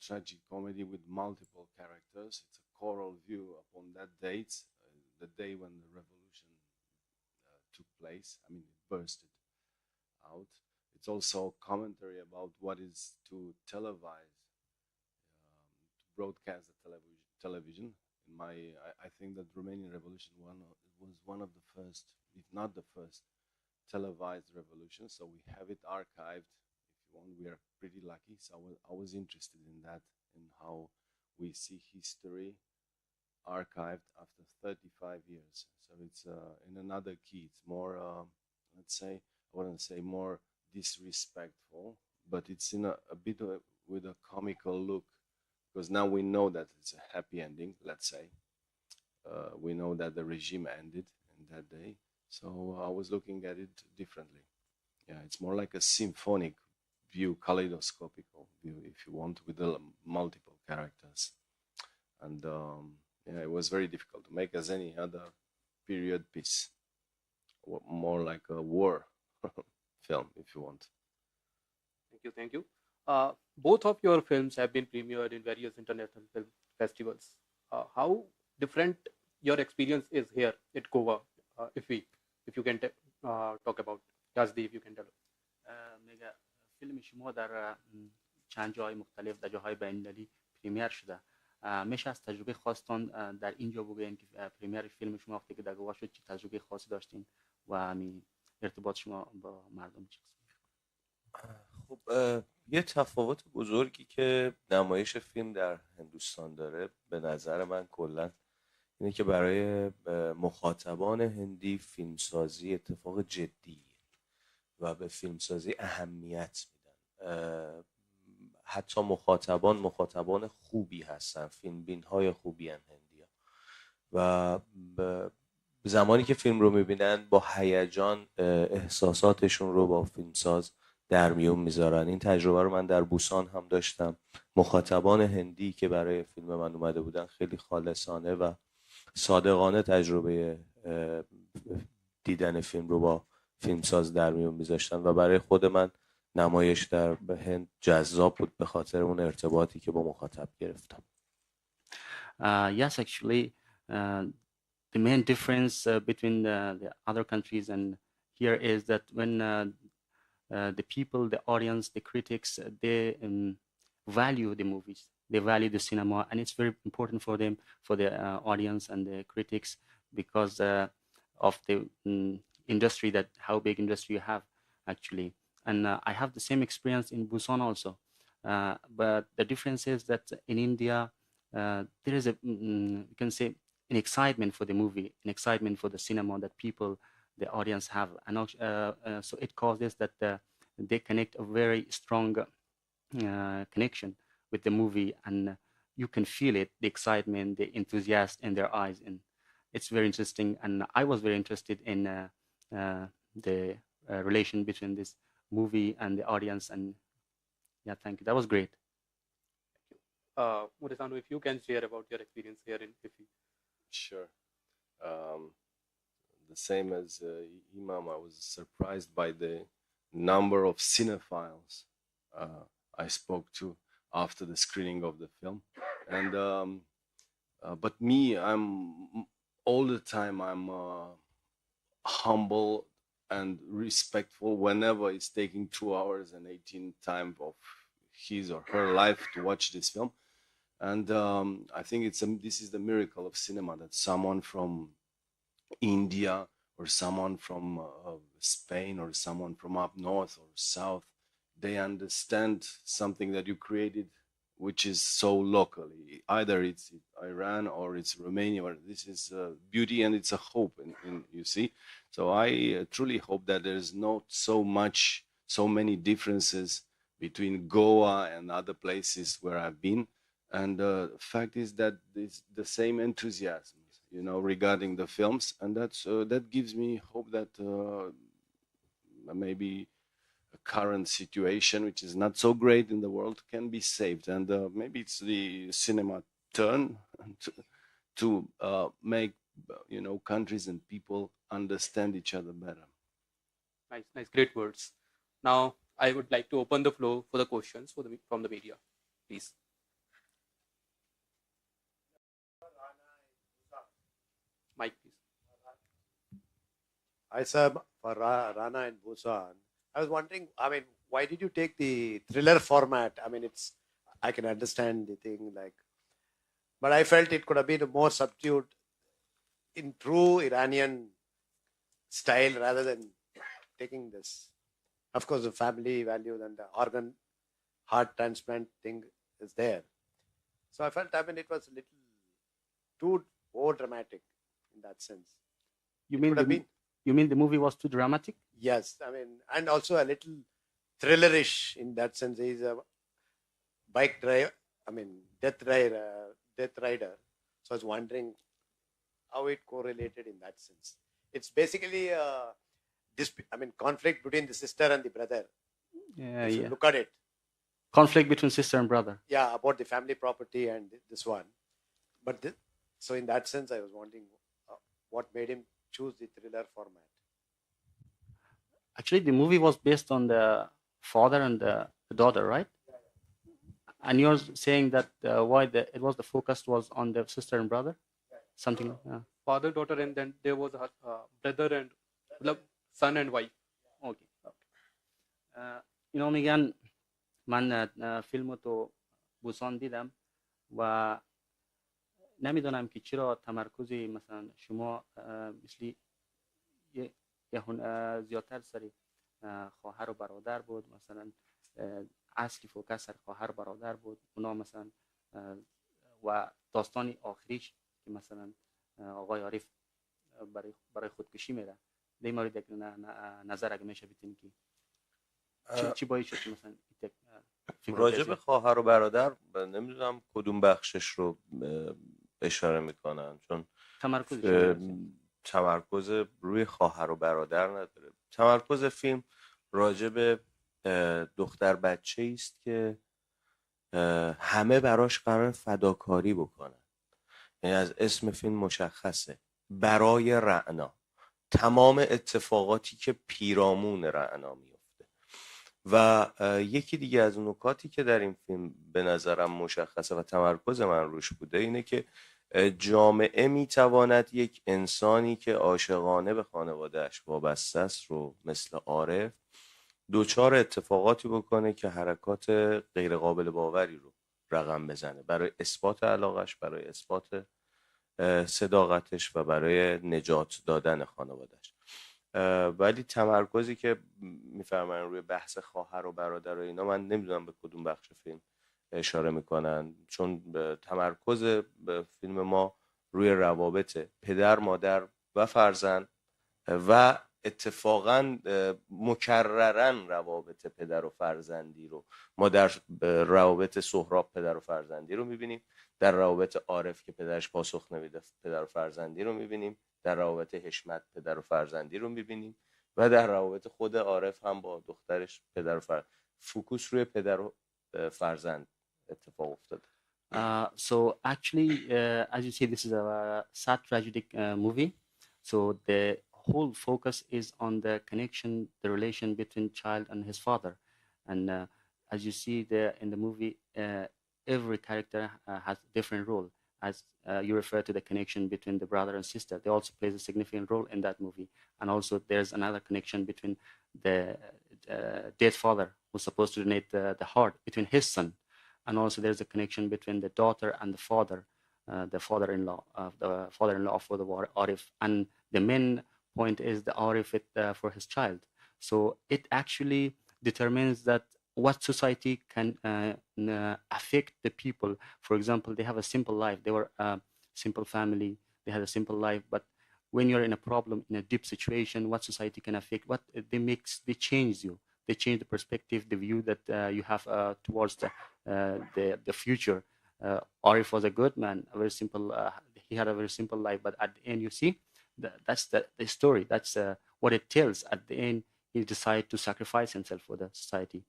tragic comedy with multiple characters. It's a choral view upon that date, the day when the revolution took place. I mean, it bursted out. It's also a commentary about what is to televise, to broadcast the television. In I think that Romanian Revolution was one of the first, if not the first, televised revolution. So we have it archived. If you want, we are pretty lucky. So I was interested in that, in how we see history archived after 35 years. So it's in another key. It's more, let's say, I wouldn't say more disrespectful, but it's in a bit with a comical look, because now we know that it's a happy ending. Let's say we know that the regime ended in that day. So I was looking at it differently. Yeah, it's more like a symphonic view, kaleidoscopic view, if you want, with the multiple characters. And yeah, it was very difficult to make as any other period piece, more like a war film, if you want. Thank you, thank you. Both of your films have been premiered in various international film festivals. How different your experience is here at Goa, if you can talk about Yazdi, if you can tell us. میگه فیلم شما در چند جای مختلف در جاهای بین‌المللی پریمیر شده. میشه از تجربه خاصتان در اینجا بگوین که پریمیر فیلم شما وقتی که در گواه شد چه تجربه خاصی داشتین و همین ارتباط شما با مردم چه؟ خب یه تفاوت بزرگی که نمایش فیلم در هندوستان داره به نظر من کلا اینه که برای مخاطبان هندی فیلمسازی اتفاق جدیه و به فیلمسازی اهمیت میدن. حتی مخاطبان خوبی هستن، فیلمبین های خوبی هن هندی ها. و زمانی که فیلم رو میبینن با هیجان احساساتشون رو با فیلمساز در میون میذارن. این تجربه رو من در بوسان هم داشتم. مخاطبان هندی که برای فیلم من اومده بودن خیلی خالصانه و صادقانه تجربه دیدن فیلم رو با فیلمساز در میون میذاشتن و برای خود من نمایش در هند جذاب بود به خاطر اون ارتباطی که با مخاطب گرفتم. Yes, actually, the main difference between the other countries and here is that when the people, the audience, the critics, they value the movies, they value the cinema, and it's very important for them, for the audience and the critics, because of the industry, that how big industry you have actually. And I have the same experience in Busan also, but the difference is that in India there is a you can say an excitement for the movie, an excitement for the cinema that people, the audience have, and so it causes that they connect a very strong connection with the movie, and you can feel it, the excitement, the enthusiasm in their eyes, and it's very interesting. And I was very interested in the relation between this movie and the audience, and yeah, thank you. That was great. Murisano, if you can share about your experience here in IFFI. Sure. The same as Imam, I was surprised by the number of cinephiles I spoke to after the screening of the film. And but me, I'm all the time I'm humble and respectful whenever it's taking 2 hours and 18 time of his or her life to watch this film. And I think this is the miracle of cinema, that someone from India or someone from Spain or someone from up north or south, they understand something that you created, which is so locally. Either it's Iran or it's Romania, or this is beauty and it's a hope, in you see. So I truly hope that there's not so many differences between Goa and other places where I've been. And the fact is that it's the same enthusiasm, regarding the films, and that gives me hope that maybe a current situation, which is not so great in the world, can be saved, and maybe it's the cinema turn to make countries and people understand each other better. Nice, great words. Now I would like to open the floor for the questions from the media, please. I saw for Rana and Busan. I was wondering, I mean, why did you take the thriller format? I mean, I can understand the thing, like, but I felt it could have been more subdued in true Iranian style rather than taking this. Of course, the family values and the organ heart transplant thing is there. So I felt, I mean, it was a little too over dramatic in that sense. You It mean could have been, you mean the movie was too dramatic? yes, I mean, and also a little thrillerish in that sense. He's a bike driver, I mean, death rider. So I was wondering how it correlated in that sense. It's basically a conflict between the sister and the brother. If you look at it, Conflict between sister and brother. yeah, about the family property and this one. But so in that sense, I was wondering what made him choose the thriller format. Actually, the movie was based on the father and the daughter, right? And you're saying that why it was the focus was on the sister and brother, something. Father, daughter, and then there was a brother and son and wife. اوکی اینا میگن من فیلم تو بوسان دیدم و نمیدونم که چرا تمرکزی مثلا شما مثلی زیادتر سر خواهر و برادر بود، مثلا اصلی فوکس سر خواهر و برادر بود اونا مثلا و داستانی آخریش که مثلا آقای عارف برای خودکشی میره. در مورد یک نظر اگه میشه بتونی که چی باید شد که مثلا راجع به خواهر و برادر نمیدونم کدوم بخشش رو اشاره میکنن، چون تمرکز روی خواهر و برادر نداره. تمرکز فیلم راجع به دختر بچه است که همه براش قرار فداکاری بکنن. یعنی از اسم فیلم مشخصه، برای رعنا، تمام اتفاقاتی که پیرامون رعنا میفته. و یکی دیگه از نکاتی که در این فیلم به نظرم مشخصه و تمرکز من روش بوده اینه که جامعه میتواند یک انسانی که عاشقانه به خانوادهش وابسته است رو مثل عارف دوچار اتفاقاتی بکنه که حرکات غیر قابل باوری رو رقم بزنه برای اثبات علاقش، برای اثبات صداقتش و برای نجات دادن خانوادهش. ولی تمرکزی که میفرماین روی بحث خواهر و برادر و اینا، من نمیدونم به کدوم بخش فیلم اشاره میکنن، چون تمرکز فیلم ما روی روابط پدر، مادر و فرزند و اتفاقا مکررن روابط پدر و فرزندی رو ما در روابط سهراب پدر و فرزندی رو میبینیم، در روابط عارف که پدرش پاسخ نمیده پدر و فرزندی رو میبینیم، در روابط حشمت پدر و فرزندی رو میبینیم و در روابط خود عارف هم با دخترش پدر و فرزند. فوکوس روی پدر و فرزند اتفاق افتاده. So actually, as you say, this is a sad tragic movie. So the whole focus is on the connection, the relation between child and his father. And as you see there in the movie, every character has a different role. As you refer to the connection between the brother and sister, they also plays a significant role in that movie. And also there's another connection between the dead father who's supposed to donate the heart between his son. And also there's a connection between the daughter and the father-in-law for the Arif. And the main point is the Arif for his child. So it actually determines that what society can affect the people. For example, they have a simple life. They were a simple family. They had a simple life. But when you're in a problem, in a deep situation, what society can affect, what they change you. They change the perspective, the view that you have towards the future. Arif was a good man, a very simple. He had a very simple life, but at the end, you see, that's the story. That's what it tells. At the end, he decided to sacrifice himself for the society,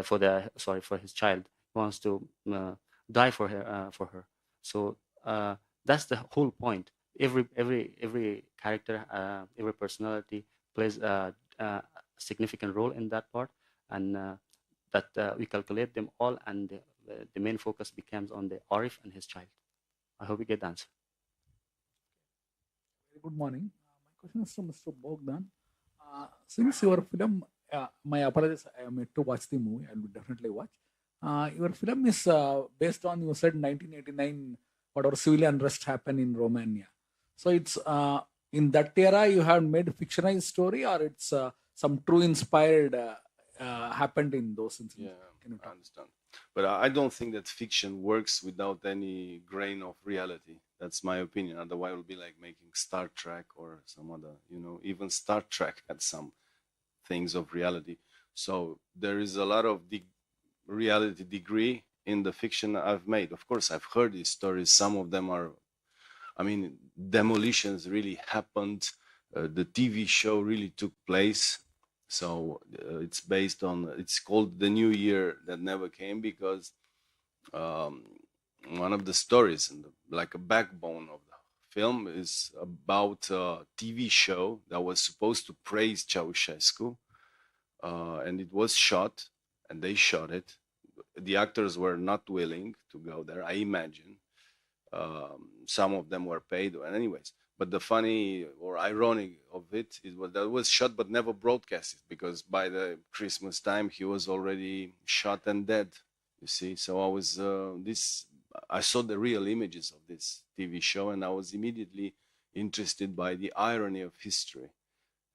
for his child. He wants to die for her. So that's the whole point. Every character, every personality plays a significant role in that part, and that we calculate them all, and the main focus becomes on the Arif and his child. I hope you get the answer. Good morning. My question is to Mr. Bogdan. Since your film, my apologies, I am yet to watch the movie. I will definitely watch. Your film is based on, you said 1989, whatever civil unrest happened in Romania. So it's in that era you have made fictionalized story, or it's some true inspired happened in those incidents. Yeah, Can you I talk? understand. But I don't think that fiction works without any grain of reality. That's my opinion. Otherwise, it would be like making Star Trek or some other, even Star Trek had some things of reality. So there is a lot of reality degree in the fiction I've made. Of course, I've heard these stories. Some of them are, I mean, demolitions really happened. The TV show really took place. So it's based on, it's called The New Year That Never Came, because um, one of the stories and like a backbone of the film is about a TV show that was supposed to praise Ceausescu, and it was shot, and they shot it. The actors were not willing to go there, I imagine. Some of them were paid, and anyways. But the funny or ironic of it is what that was shot but never broadcasted, because by the Christmas time he was already shot and dead. You see, so I was I saw the real images of this TV show, and I was immediately interested by the irony of history.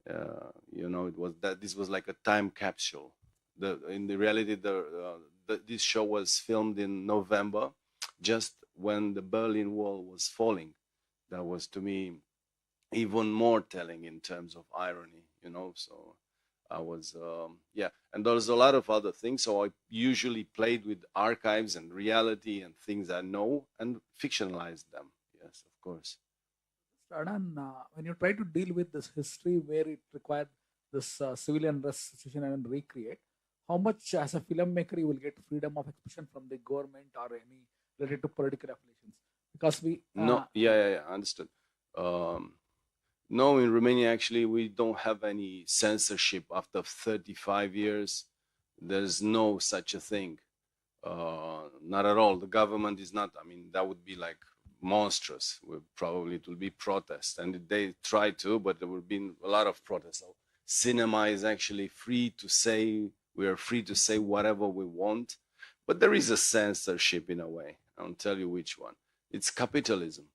It was that this was like a time capsule. In the reality, this show was filmed in November, just when the Berlin Wall was falling. That was, to me, even more telling in terms of irony. So I was, yeah, and there's a lot of other things. So I usually played with archives and reality and things I know and fictionalized them. Yes, of course. Radan, when you try to deal with this history where it required this civilian unrest situation and recreate, how much as a filmmaker you will get freedom of expression from the government or any related to political affiliations? Because we No, yeah, understood. Um, no, in Romania, actually, we don't have any censorship after 35 years. There's no such a thing. Not at all. The government is not, I mean, that would be like monstrous. Probably it will be protests. And they try to, but there will be a lot of protests. So cinema is actually free to say, we are free to say whatever we want. But there is a censorship in a way. I'll tell you which one. It's capitalism.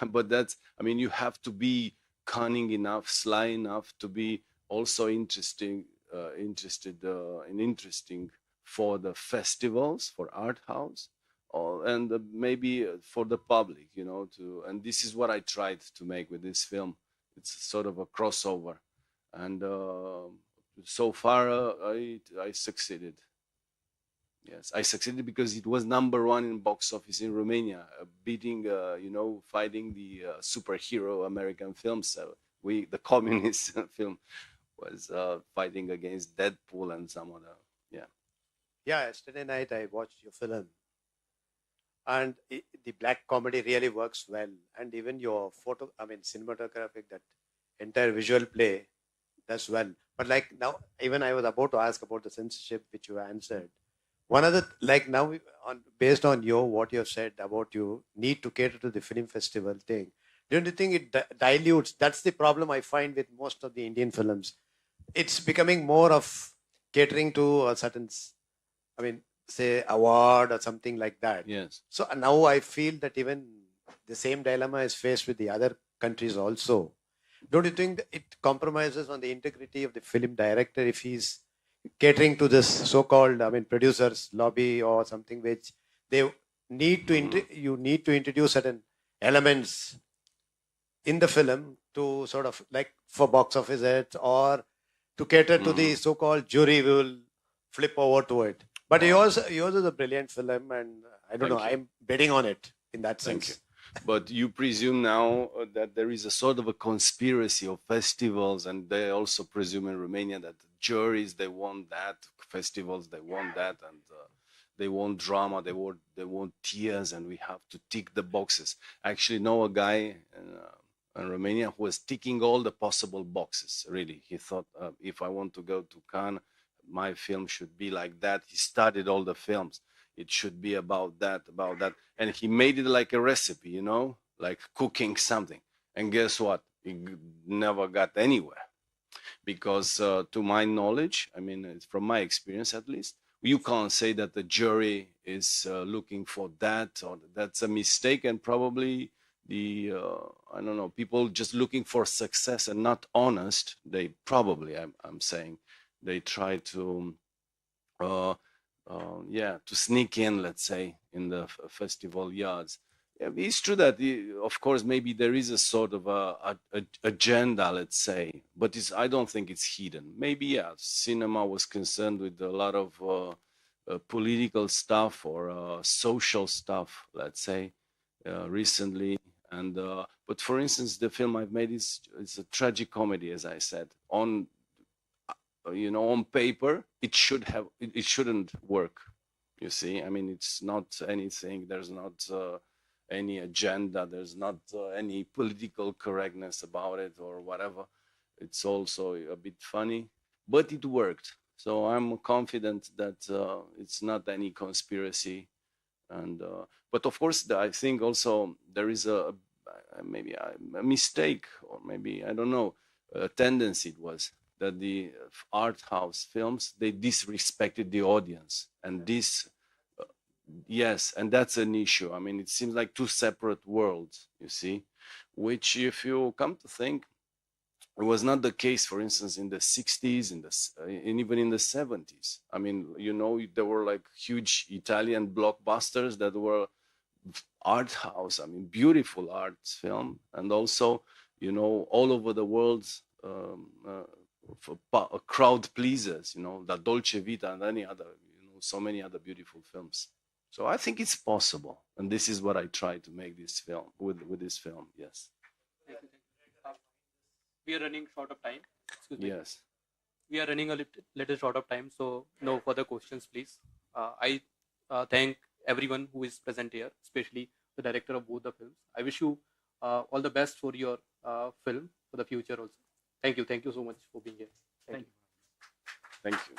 But that's, I mean, you have to be cunning enough, sly enough to be also interested in interesting for the festivals, for art house, and maybe for the public, and this is what I tried to make with this film. It's sort of a crossover, and so far I succeeded. Yes, I succeeded because it was #1 in box office in Romania, beating, fighting the superhero American films. So the communist film, was fighting against Deadpool and some other, yeah. Yeah, yesterday night I watched your film, and the black comedy really works well, and even your cinematographic, that entire visual play does well. But like now, even I was about to ask about the censorship, which you answered. One other, like now, based on what you have said about you need to cater to the film festival thing, don't you think it dilutes? That's the problem I find with most of the Indian films. It's becoming more of catering to a certain, say, award or something like that. Yes. So now I feel that even the same dilemma is faced with the other countries also. Don't you think that it compromises on the integrity of the film director if he's catering to this so-called, producers lobby or something, which they need to you need to introduce certain elements in the film to sort of like for box office hits or to cater to the so-called jury will flip over to it. But yours is a brilliant film, and I don't know, I'm betting on it in that sense. Thank you. But you presume now that there is a sort of a conspiracy of festivals, and they also presume in Romania that juries, they want that, festivals, they want that, and they want drama, they want tears, and we have to tick the boxes. I actually know a guy in Romania who was ticking all the possible boxes, really. He thought, if I want to go to Cannes, my film should be like that. He studied all the films. It should be about that. And he made it like a recipe, like cooking something. And guess what? He never got anywhere. because to my knowledge, I mean, it's from my experience at least, you can't say that the jury is looking for that, or that's a mistake, and probably the I don't know, people just looking for success and not honest. They probably, I'm saying, they try to yeah, to sneak in, let's say, in the festival yards. Yeah, it's true that, of course, maybe there is a sort of a agenda, let's say, but I don't think it's hidden. Maybe, yeah, cinema was concerned with a lot of political stuff or social stuff, let's say, recently. And but for instance, the film I've made is a tragic comedy, as I said. On on paper, it shouldn't work. You see, I mean, it's not anything. There's not any agenda. There's not any political correctness about it or whatever. It's also a bit funny, but it worked. So I'm confident that it's not any conspiracy. And but of course, I think also there is maybe a mistake, or maybe, I don't know, a tendency it was that the art house films, they disrespected the audience, and this yes, and that's an issue. I mean, it seems like two separate worlds, you see, which, if you come to think, it was not the case, for instance, in the 60s, and even in the 70s. I mean, there were like huge Italian blockbusters that were art house, I mean, beautiful art film, and also, all over the world, for crowd pleasers, La Dolce Vita and any other, so many other beautiful films. So I think it's possible, and this is what I try to make this film with this film. Yes. We are running short of time. Excuse me. Yes. We are running a little short of time, so no further questions, please. I thank everyone who is present here, especially the director of both the films. I wish you all the best for your film for the future also. Thank you so much for being here. Thank you. Thank you.